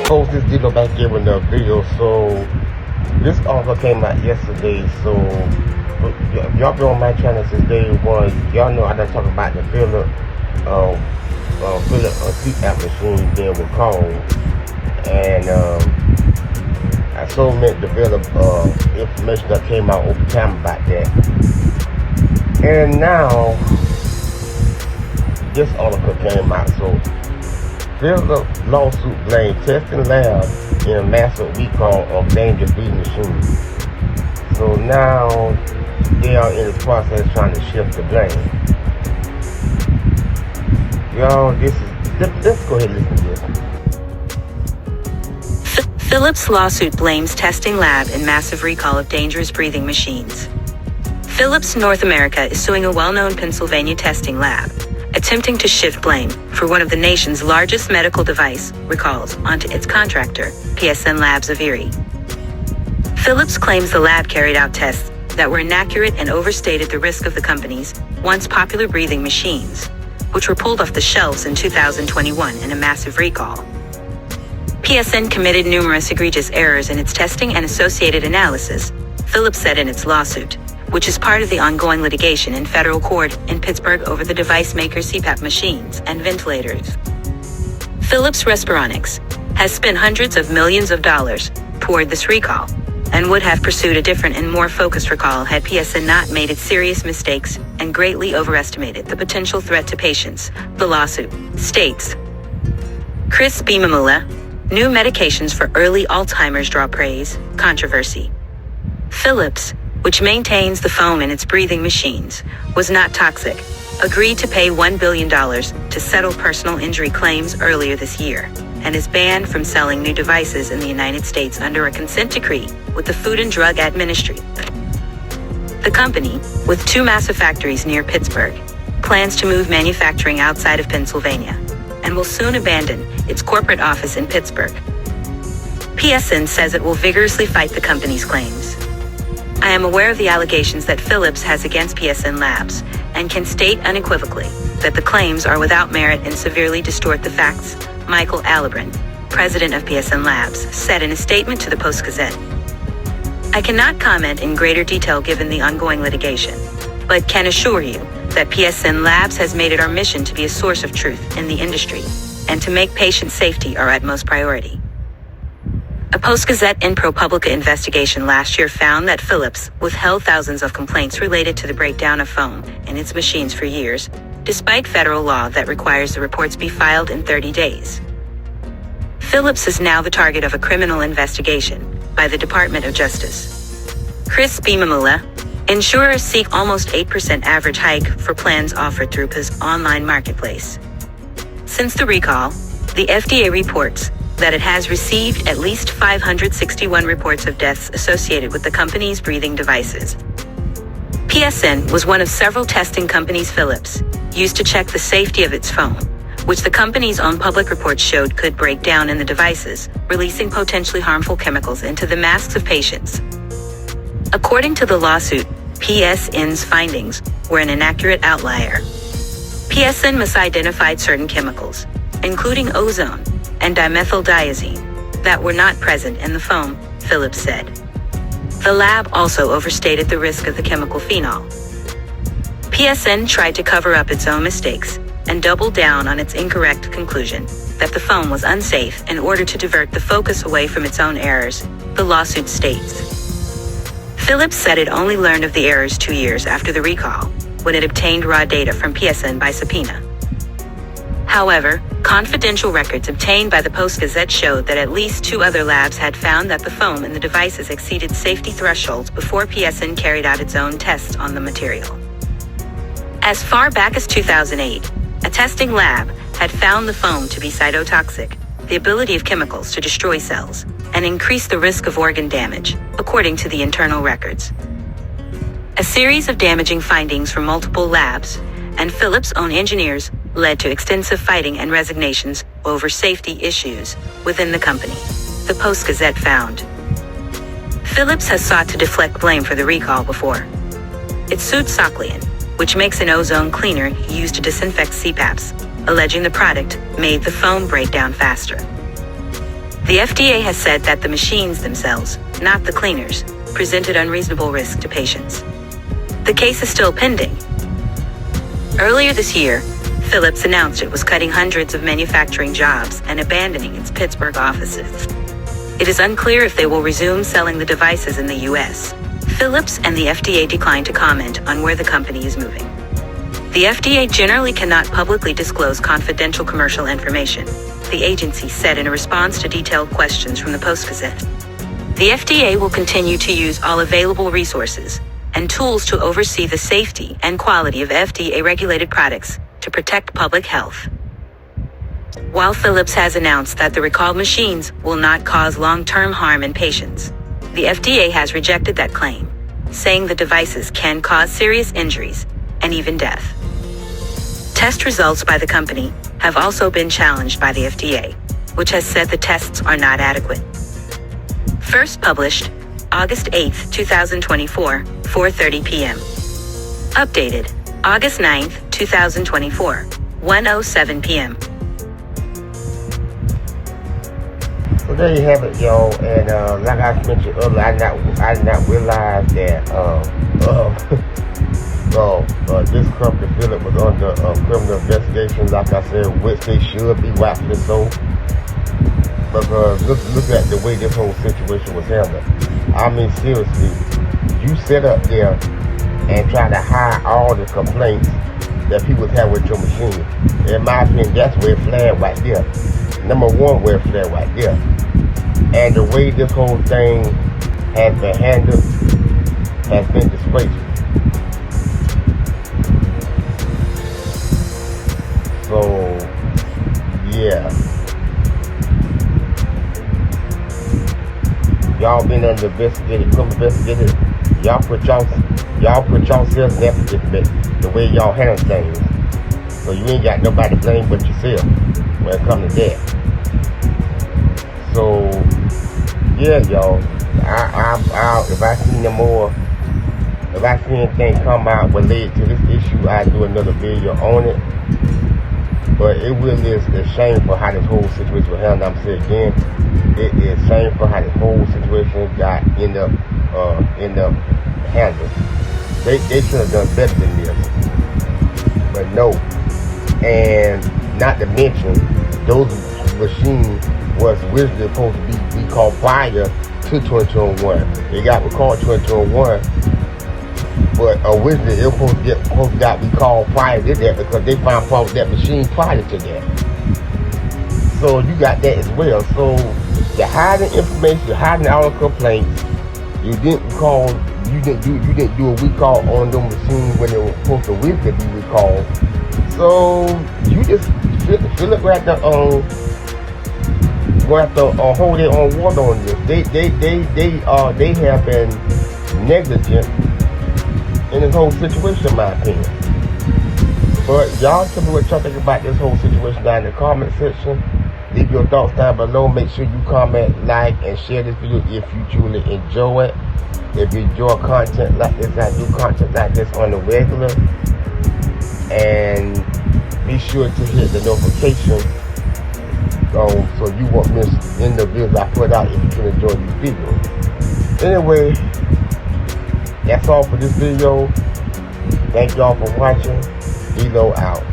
post this video back here with the video. So this article came out yesterday. So if y'all been on my channel since day one, y'all know I done talk about the Philips CPAP machine being recalled, and I so meant to develop information that came out over time about that. And now this article came out. So Philips lawsuit blamed testing lab in a massive recall of dangerous breathing machines. So now they are in the process trying to shift the blame. Y'all, let's go ahead and listen to this. Philips lawsuit blames testing lab in massive recall of dangerous breathing machines. Philips North America is suing a well-known Pennsylvania testing lab, attempting to shift blame for one of the nation's largest medical device recalls onto its contractor, PSN Labs of Erie. Philips claims the lab carried out tests that were inaccurate and overstated the risk of the company's once popular breathing machines, which were pulled off the shelves in 2021 in a massive recall. PSN committed numerous egregious errors in its testing and associated analysis, Philips said in its lawsuit, which is part of the ongoing litigation in federal court in Pittsburgh over the device maker's CPAP machines and ventilators. Philips Respironics has spent hundreds of millions of dollars toward this recall and would have pursued a different and more focused recall had PSN not made its serious mistakes and greatly overestimated the potential threat to patients, the lawsuit states. Chris Bimamula, new medications for early Alzheimer's draw praise, controversy. Philips, which maintains the foam in its breathing machines, was not toxic, agreed to pay $1 billion to settle personal injury claims earlier this year, and is banned from selling new devices in the United States under a consent decree with the Food and Drug Administration. The company, with 2 massive factories near Pittsburgh, plans to move manufacturing outside of Pennsylvania and will soon abandon its corporate office in Pittsburgh. PSN says it will vigorously fight the company's claims. I am aware of the allegations that Philips has against PSN Labs and can state unequivocally that the claims are without merit and severely distort the facts, Michael Alabrin, president of PSN Labs, said in a statement to the Post-Gazette. I cannot comment in greater detail given the ongoing litigation, but can assure you that PSN Labs has made it our mission to be a source of truth in the industry and to make patient safety our utmost priority. A Post-Gazette and ProPublica investigation last year found that Philips withheld thousands of complaints related to the breakdown of foam in its machines for years, despite federal law that requires the reports be filed in 30 days. Philips is now the target of a criminal investigation by the Department of Justice. Chris Bimamula, insurers seek almost 8% average hike for plans offered through PA's online marketplace. Since the recall, the FDA reports that it has received at least 561 reports of deaths associated with the company's breathing devices. PSN was one of several testing companies Philips used to check the safety of its foam, which the company's own public reports showed could break down in the devices, releasing potentially harmful chemicals into the masks of patients. According to the lawsuit, PSN's findings were an inaccurate outlier. PSN misidentified certain chemicals, including ozone and dimethyldiazine, that were not present in the foam, Philips said. The lab also overstated the risk of the chemical phenol. PSN tried to cover up its own mistakes and doubled down on its incorrect conclusion that the foam was unsafe in order to divert the focus away from its own errors, the lawsuit states. Philips said it only learned of the errors 2 years after the recall, when it obtained raw data from PSN by subpoena. However, confidential records obtained by the Post-Gazette showed that at least 2 other labs had found that the foam in the devices exceeded safety thresholds before PSN carried out its own tests on the material. As far back as 2008, a testing lab had found the foam to be cytotoxic, the ability of chemicals to destroy cells and increase the risk of organ damage, according to the internal records. A series of damaging findings from multiple labs and Philips' own engineers led to extensive fighting and resignations over safety issues within the company, the Post-Gazette found. Philips has sought to deflect blame for the recall before. It sued Socleon, which makes an ozone cleaner used to disinfect CPAPs, alleging the product made the foam break down faster. The FDA has said that the machines themselves, not the cleaners, presented unreasonable risk to patients. The case is still pending. Earlier this year, Philips announced it was cutting hundreds of manufacturing jobs and abandoning its Pittsburgh offices. It is unclear if they will resume selling the devices in the U.S. Philips and the FDA declined to comment on where the company is moving. The FDA generally cannot publicly disclose confidential commercial information, the agency said in a response to detailed questions from the Post-Gazette. The FDA will continue to use all available resources and tools to oversee the safety and quality of FDA-regulated products to protect public health. While Philips has announced that the recalled machines will not cause long-term harm in patients, the FDA has rejected that claim, saying the devices can cause serious injuries and even death. Test results by the company have also been challenged by the FDA, which has said the tests are not adequate. First published August 8, 2024, 4:30 p.m. Updated August 9, 2024, 1:07 p.m. So there you have it, y'all. And like I mentioned earlier, I did not realize that this company, Philips, was under criminal investigation. Like I said, which they should be, rightfully so. Because look at the way this whole situation was handled. I mean, seriously, you sit up there and try to hide all the complaints that people have with your machine. In my opinion, that's red flag right there. Number one red flag right there. And the way this whole thing has been handled has been disgraceful. So, yeah. Y'all been under investigated, criminal investigated. Y'all put yourselves in that predicament the way y'all handle things. So you ain't got nobody to blame but yourself when it comes to that. So yeah, y'all. If I see no more, if I see anything come out related to this issue, I'll do another video on it. But it really is a shame for how this whole situation was handled. I'm saying again, it is shameful how this whole situation got end up handled. They should have done better than this. But no. And not to mention, those machines was originally supposed to be recalled prior to 2021. They got recalled 2021. But originally it was supposed to get recalled prior to that because they found fault with that machine prior to that. So you got that as well. So you're hiding information, you're hiding all the complaints. You didn't do a recall on the machine when they were supposed to originally be recalled. So you just feel it right there going to have to hold their own water on this. They have been negligent in this whole situation, in my opinion. But y'all tell me what y'all think about this whole situation down in the comment section. Leave your thoughts down below. Make sure you comment, like, and share this video if you truly enjoy it. If you enjoy content like this, I do content like this on the regular. And be sure to hit the notification so you won't miss any of the videos I put out if you can enjoy these videos. Anyway, that's all for this video. Thank y'all for watching. D-Lo out.